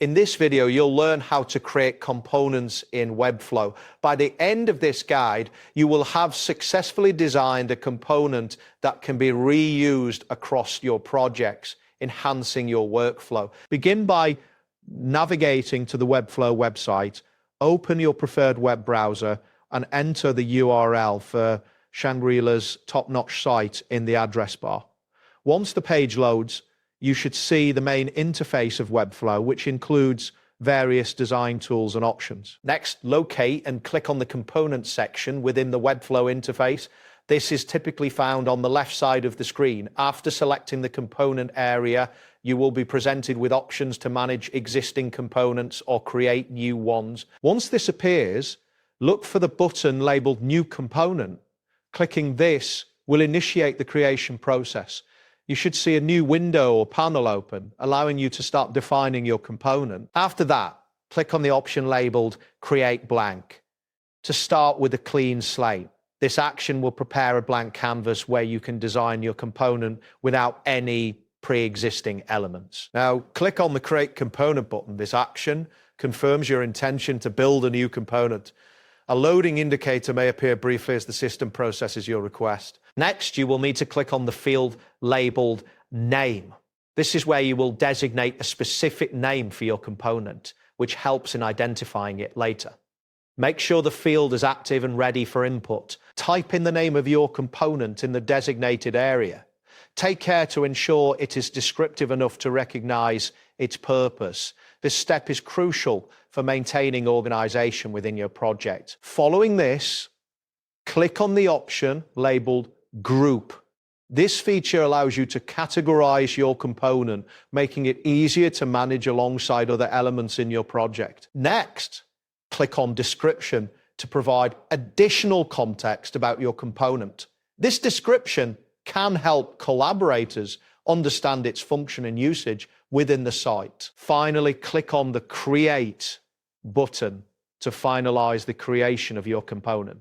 In this video, you'll learn how to create components in Webflow. By the end of this guide, you will have successfully designed a component that can be reused across your projects, enhancing your workflow. Begin by navigating to the Webflow website, open your preferred web browser, and enter the URL for Shangri-La's top-notch site in the address bar. Once the page loads, you should see the main interface of Webflow, which includes various design tools and options. Next, locate and click on the Components section within the Webflow interface. This is typically found on the left side of the screen. After selecting the component area, you will be presented with options to manage existing components or create new ones. Once this appears, look for the button labeled New Component. Clicking this will initiate the creation process. You should see a new window or panel open, allowing you to start defining your component. After that, click on the option labeled Create Blank to start with a clean slate. This action will prepare a blank canvas where you can design your component without any pre-existing elements. Now, click on the Create Component button. This action confirms your intention to build a new component. A loading indicator may appear briefly as the system processes your request. Next, you will need to click on the field labeled Name. This is where you will designate a specific name for your component, which helps in identifying it later. Make sure the field is active and ready for input. Type in the name of your component in the designated area. Take care to ensure it is descriptive enough to recognize its purpose. This step is crucial for maintaining organization within your project. Following this, click on the option labeled Group. This feature allows you to categorize your component, making it easier to manage alongside other elements in your project. Next, click on Description to provide additional context about your component. This description can help collaborators understand its function and usage within the site. Finally, click on the Create button to finalize the creation of your component.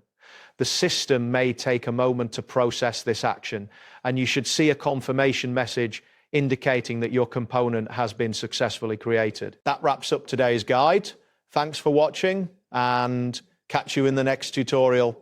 The system may take a moment to process this action, and you should see a confirmation message indicating that your component has been successfully created. That wraps up today's guide. Thanks for watching, and catch you in the next tutorial.